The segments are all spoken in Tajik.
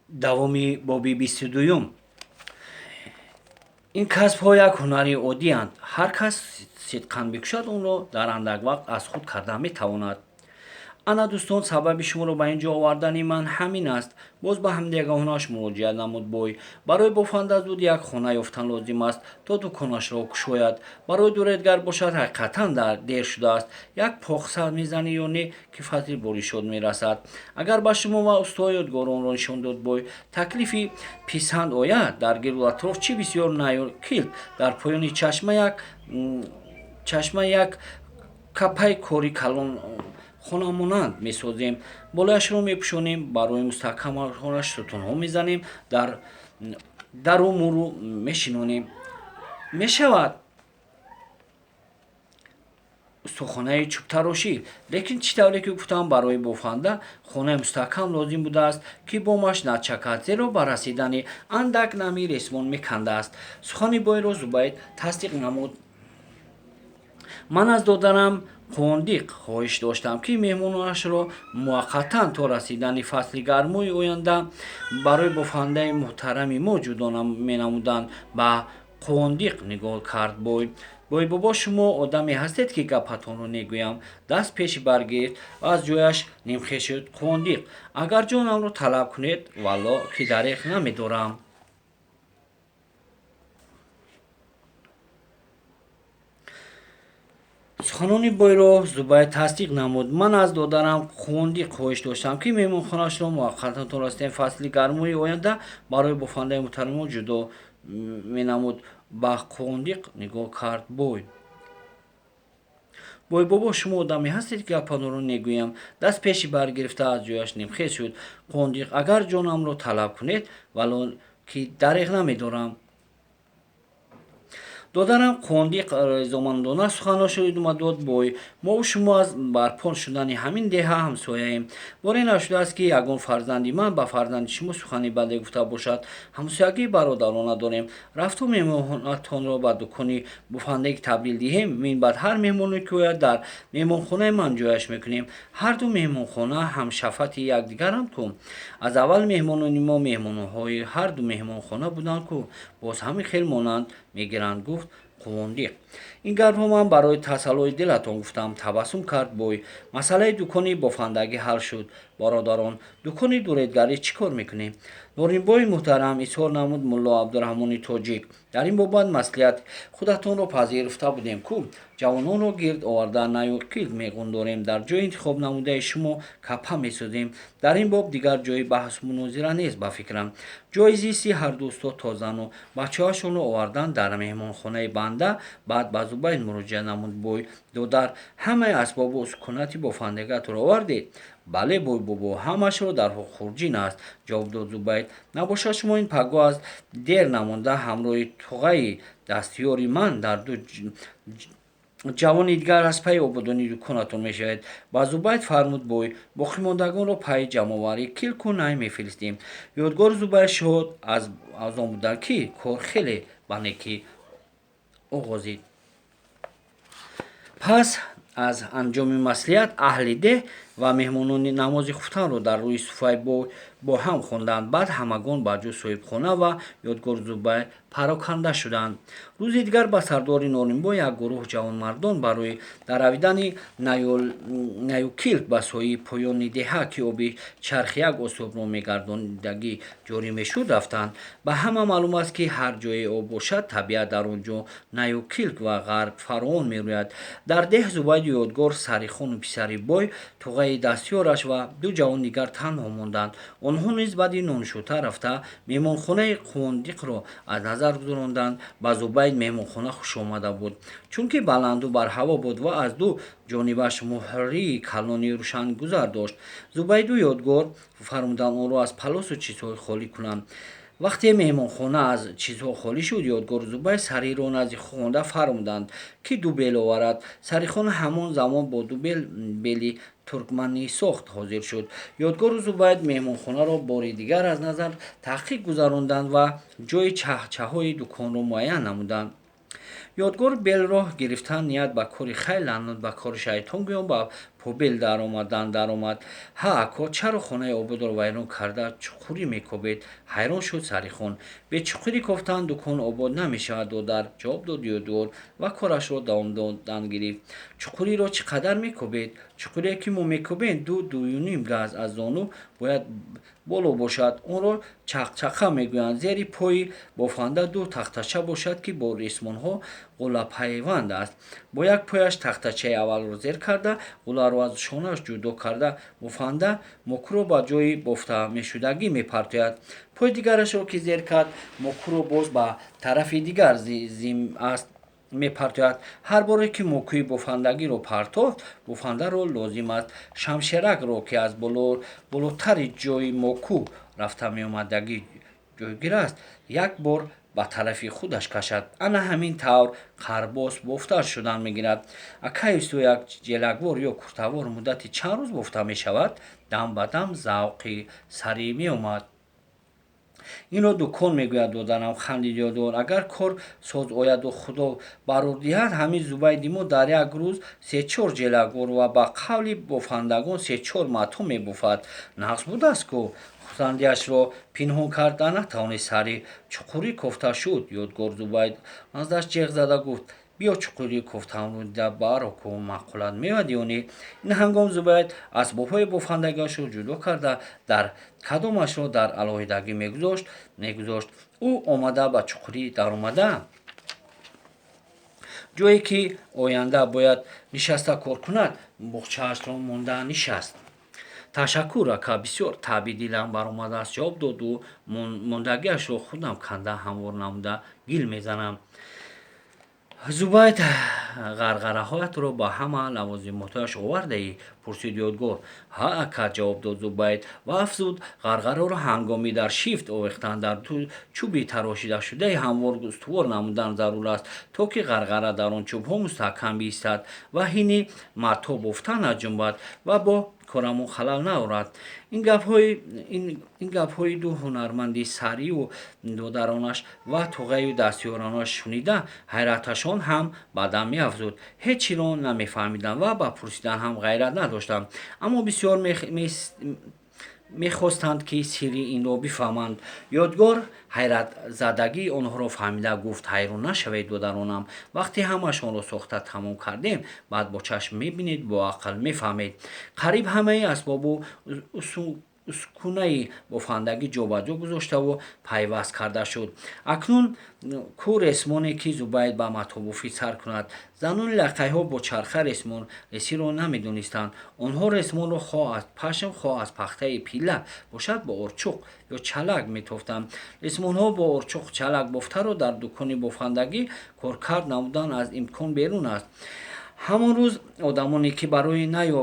давоми боби 22. ин касбҳо як ҳунари оддиянд. ҳар кас сидқан бикушад онро дар андак вақт аз худ карда метавонад. ана дӯстон, сабаби шуморо ба ин ҷо овардани ман ҳамин аст. боз ба ҳамдигаонааш муроҷиат намуд бой. Барои бофанда зуд як хона ёфтан лозим аст, то дуконашро кушояд. Барои дуретгар бошад ҳақиқатан дер шудааст. Як поқ сар мезанӣ ё не, ки фасли боришот мерасад. Агар ба шумо ва устоо ёдгоронро нишон дод бой таклифи писанд ояд, дар гирду атроф чӣ бисёр наёр килд дар поёни чашма як капаи кори калон хонамонанд месозем. болояшро мепӯшонем, барои мустаҳкамонаш сутунҳо мезанем, дару муру мешинонем. мешавад устухонаи чӯбтарошӣ. лекин чӣ тавре ки гуфтам, барои бофанда хонаи мустаҳкам лозим будааст, ки бомаш начакад, зеро ба расидани андак нами ресмон мекандааст. сухани бойро Зубайд тасдиқ намуд. ман аз додарам қуондиқ хоҳиш доштам, ки меҳмононашро муваққатан то расидани фасли гармои оянда барои бофандаи муҳтарами мо ҷудо менамуданд. ба қуондиқ нигоҳ кард бой. бой бобо, шумо одаме ҳастед, ки гапатонро негӯям. даст пеши бар гирифт ва аз ҷояш нимхез шуд. қуондиқ: агар ҷонамро талаб кунед, валло ки дареғ намедорам. суханони бойро Зубайд тасдиқ намуд. ман аз додарам Қуондиқ хоҳиш доштам, ки меҳмонхонаашро муваққатан то расидани фасли гармои оянда барои бофандаи муҳтарами мо ҷудо менамуд. ба Қуондиқ нигоҳ кард бой. бой бобо, шумо одаме ҳастед, ки гапанро негӯям. даст пеши бар гирифта аз ҷояш нимхез шуд. Қуондиқ: агар ҷонамро талаб кунед, валло ки дареғ намедорам. додарам Қуондиқ ризомандона суханашро идома дод. бой: мо шумо аз барпо шудани ҳамин деҳа ҳамсояем. боре нашудааст, ки ягон фарзанди ман ба фарзанди шумо сухани баде гуфта бошад. ҳамсоягии бародарона дорем. рафту меҳмонатонро ба дукони бофандагӣ табдил диҳем. минбаъд ҳар меҳмоне ки ояд дар меҳмонхонаи ман ҷояш мекунем. ҳарду меҳмонхона ҳамшафати якдигаранд ку. аз аввал меҳмонони мо меҳмонҳои ҳарду меҳмонхона буданд ку боз ҳамин хел монанд мегиранд, гуфт Қуондиқ. ин гапро ман барои тасаллои дилатон гуфтам. табассум кард бой. масъалаи дукони бофандагӣ ҳал шуд. бародарон, дукони дуретгарӣ чӣ кор мекунем? норинбои муҳтарам изҳор намуд мулло Абдурахмони тоҷик. дар ин бобат маслиҳати худатонро пазируфта будем ку. ҷавононро гирд оварда наю килд меғундорем. дар ҷои интихоб намудаи шумо капа месозем. дар ин боб дигар ҷои баҳсу мунозира нест ба фикрам. ҷои зисти ҳарду устод то зану бачаҳояшонро оварданд дар меҳмонхонаи банда. баъд ба Зубайд муроҷиат намуд бой. додар, ҳамаи асбобу усукунати бофандагиатро овардед? бале бой бобо, ҳамашро дар хурҷин аст, ҷавоб дод Зубайд. набошад шумо ин паго аз дер намонда ҳамроҳи туғаи дастёри ман дар ду ҷавони дигар аз пайи ободонии дуконатон мешавед. ба Зубайд фармуд бой. боқимондагонро пайи ҷамъоварӣ килку най мефиристем. ёдгори Зубайд шод аз он буданд, ки кор хеле ба некӣ оғозид. пас аз анҷоми маслиҳат аҳли деҳ ва меҳмонони намози хуфтанро дар рӯи суфраи бо ҳам хонданд. баъд ҳамагон ба ҷӯ соҳибхона ва ёдгори Зубайд пароканда шуданд. рӯзи дигар ба сардори Норимбо як гурӯҳ ҷавонмардон барои даравидани наюкилд ба соҳаи поёни деҳа, ки оби чархи як особро мегардонидагӣ ҷорӣ мешуд, рафтанд. ба ҳама маълум аст, ки ҳар ҷое об бошад, табиат дар он ҷо наюкилд ва ғарб фароон мерӯяд. дар деҳ Зубайду ёдгор, Сарихону писари бой, туғаи дастёраш ва ду ҷавони дигар танҳо монданд. онҳо низ баъди нонушота рафта меҳмонхонаи Қуондиқро аз назар гузаронданд. ба Зубайд меҳмонхона хушомада буд, чунки баланду барҳаво буд ва аз ду ҷонибаш муҳрии калони рӯшангузар дошт. Зубайду ёдгор фармуданд онро аз палосу чизҳо холӣ кунанд. вақте меҳмонхона аз чизҳо холӣ шуд, ёдгору Зубайд Сариро назди хонда фармуданд, ки ду бел оварад. Сарихон ҳамон замон бо ду бели туркманӣ сохт ҳозир шуд. ёдгору Зубайд меҳмонхонаро бори дигар аз назар таҳқиқ гузаронданд ва ҷои чаҳчаҳои дуконро муайян намуданд. ёдгор белроҳ гирифтан ният ба кори хайр лаънат ба кори шайтон гӯён ба побел даромад. ҳа ако чаро хонаи обудро вайрон карда чуқурӣ мекобед? ҳайрон шуд сарихон. бе чуқурӣ кофтан дукон обод намешавад, додар ҷавоб дод ёдгор ва корашро давом додан гирифт. чуқуриро чӣ қадар мекобед? чуқуре ки мо мекобем 2.5 газ аз зону бояд боло бошад. онро чақчақа мегӯянд. зери пои бофанда 2 тахтача бошад ки бо рисмонҳо ғуллапайванд аст. бо як пояш тахтачаи аввалро зер карда, ғулларо аз шонааш ҷудо карда, бофанда мокро ба ҷои бофта мешудагӣ мепартояд. пои дигарашро ки зер кард, мокро боз ба тарафи дигар зим аст мепартояд. ҳар боре ки мокӯи бофандагиро партофт, бофандаро лозим аст шамшеракро ки аз болотари ҷои мокӯ рафта меомадагӣ ҷойгир аст, як бор ба тарафи худаш кашад. ана ҳамин тавр қарбос бофта шудан мегирад. акаисто як ҷелаквор ё куртавор муддати чанд рӯз бофта мешавад? дам ба дам завқи сарӣ меомад. инро дукон мегӯяд, додарам, хандид ёдгор. агар кор соз ояду худо барор диҳад, ҳамин зубайди мо дар як рӯз 3-4 ҷелаквор ва ба қавли бофандагон 3-4 матоъ мебофад. нақс будааст ку? хусандиашро пинҳон карда натавонист сарӣ чуқурӣ кофта шуд. ёдгор зубайд маздаш ҷеғ зада гуфт: биё чуқурӣ кофтаамро дида баро ку маъқулат меояд ё не? ин ҳангом зубайд асбобҳои бофандагиашро ҷудо карда, дар кадомашро дар алоҳидагӣ мегузошт. ӯ омада ба чуқурӣ даромада, ҷое ки оянда бояд нишаста кор кунад, боғчаашро монда нишаст. ташаккур, ака, бисёр таъбидилам баромадааст, ҷавоб дод ӯ. мондагиашро худам канда ҳамвор намуда гил мезанам. зубайд ғарғараҳоятро ба ҳама лавозимоташ овардаӣ? пурсид ёдгор. ҳа ака, ҷавоб дод зубайд ва афзуд: ғарғараро ҳангоми дар шифт овехтан дар чӯби тарошидашудаи ҳамвор устувор намудан зарур аст, то ки ғарғара дар он чӯбҳо мустаҳкам биистад ва ҳини матоъ бофта наҷунбад ва бо корамон халал наорад. ин гапҳои ду ҳунарманди сарию додаронаш ва тоғаю дастёронаш шунида, ҳайраташон ҳам ба дам меафзуд. ҳеҷ чиро намефаҳмиданд ва ба пурсидан ҳам ғайрат надоштанд, аммо бисёр мехостанд ки сирри инро бифаҳманд. ёдгор ҳайратзадагии онҳоро фаҳмида гуфт: ҳайрон нашавед, додаронам. вақте ҳамаашонро сохта тамом кардем, баъд бо чашм мебинед, бо ақл мефаҳмед. қариб ҳамаи асбобу ускунаи бофандагӣ ҷобаҷо гузоштаву пайваст карда шуд. акнун ку ресмоне ки зубайд ба матоъбофӣ сар кунад? занони лақайҳо бо чарха ресиро намедонистанд. онҳо ресмонро хоҳ аз пашм, хоҳ аз пахтаи пилла бошад бо орчуқ ё чалак метофтанд. ресмонҳо бо орчуқ чалак бофтаро дар дукони бофандагӣ коркард намудан аз имкон берун аст. ҳамон рӯз одамоне ки барои наё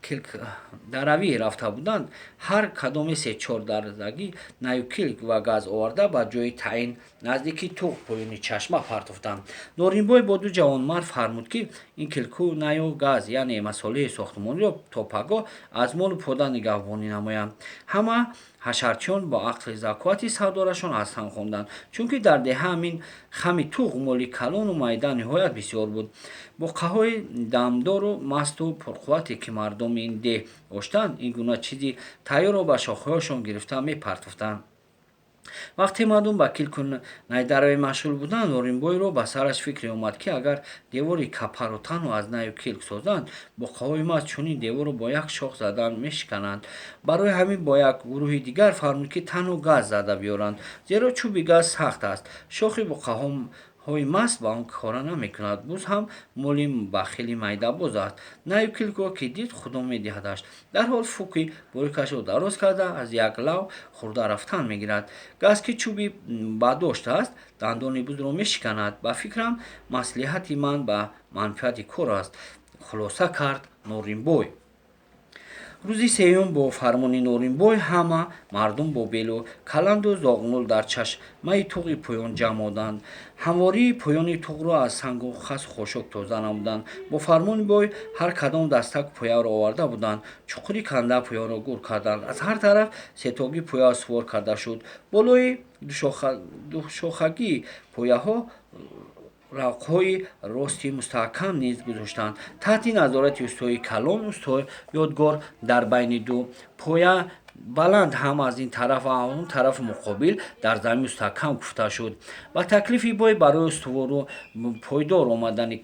килкдаравӣ рафта буданд, ҳар кадоме 3-4 дарзагӣ наю килк ва газ оварда ба ҷои таъин наздики туғ поёни чашма партофтанд. норимбой бо 2 ҷавонмард фармуд, ки ин килку наю газ, яъне масолеҳи сохтмониро то пагоҳ аз молу пода нигаҳбонӣ намоянд. ҳама ҳашарчиён бо ақли закувати савдорашон ҳастан хонданд, чунки дар деҳа ҳамин хами туғ моли калону майда ниҳоят бисёр буд. боқаҳои дамдору масту пурқуввате ки мардуми ин деҳ доштанд, ин гуна чизи тайёрро ба шохаҳояшон гирифта мепартофтанд. вақте мардум ба килку найдаравӣ машғул буданд, норимбойро ба сараш фикре омад, ки агар девори капаро танҳо аз наю килк созанд, боқаҳои маст чунин деворро бо як шох задан мешикананд. барои ҳамин бо як гурӯҳи дигар фармуд, ки танҳо газ зада биёранд, зеро чӯби газ сахт аст. шохи боқаҳои маст ба он кора намекунад. буз ҳам моли бахили майдабоз аст. наю килкро ки дид, худо медиҳадаш. дарҳол фуки борикашро дароз карда, аз як лав хӯрда рафтан мегирад. газ ки чӯби бадошт аст, дандони бузро мешиканад. ба фикрам маслиҳати ман ба манфиати кор аст, хулоса кард Норимбой. рӯзи сеюм бо фармони Норимбой ҳама мардум бо белу каланду зоғнул дар чашмаи туғи поён ҷамъ оданд. ҳамвории поёни туғро аз сангу хас хошок тоза намуданд. бо фармони бой ҳар кадом дастак пояро оварда буданд. чуқурӣ канда пояро гур карданд. аз ҳар тараф сетоги поя сувор карда шуд. болои душохагии пояҳо равқҳои рости мустаҳкам низ гузоштанд. таҳти назорати устои калон устой ёдгор дар байни ду поя баланд ҳам аз ин тараф ва он тарафи муқобил дар замин мустаҳкам куфта шуд. ба таклифи бой барои устувору пойдор омадани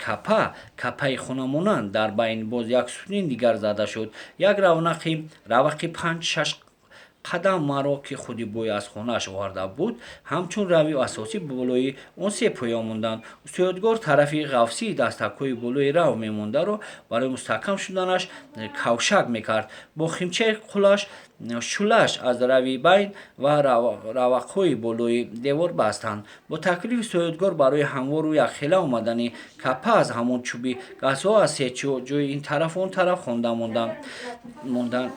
капаи хунамонанд дар байни боз як сутуни дигар зада шуд. Як равақи 5-6 қадам маро ки худи бой аз хонааш оварда буд ҳамчун равию асосӣ болои он се поя монданд. Устоёдгор тарафи ғафсии дастакҳои болои рав мемондаро барои мустаҳкам шуданаш кавшак мекард. Бо химчаи қулаш шулаш аз рави байн ва равақҳои болои девор бастанд. Бо таклифи устоёдгор барои ҳамвору якхела омадани капа аз ҳамон чӯби газҳо аз се ҷои ин тарафу он тараф хонда монданд.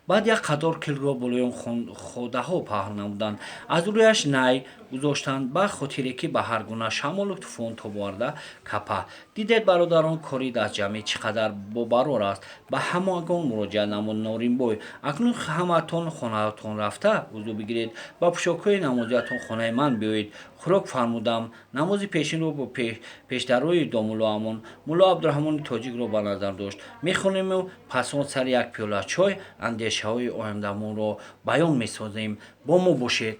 баъд як қатор килкро болои он ходаҳо паҳн намуданд. Аз рӯяш най гузоштанд ба хотире ки ба ҳар гуна шамолу тӯфон тоб оварда капа. Дидед бародарон, кори дастҷамъӣ чӣ қадар бобарор аст. Ба ҳамагон муроҷиат намуд Норимбой. Акнун ҳаматон хонаатон рафта вузӯ бигиред, ба пӯшокҳои намозиятон хонаи ман биёед. хӯрок фармудам. Намози пешинро бо пешдарои домулоамон мулло Абдураҳмони тоҷикро ба назар дошт. Мехонему пас он сари як пиёла чой андешаҳои ояндамонро баён месозем. Бо мо бошед.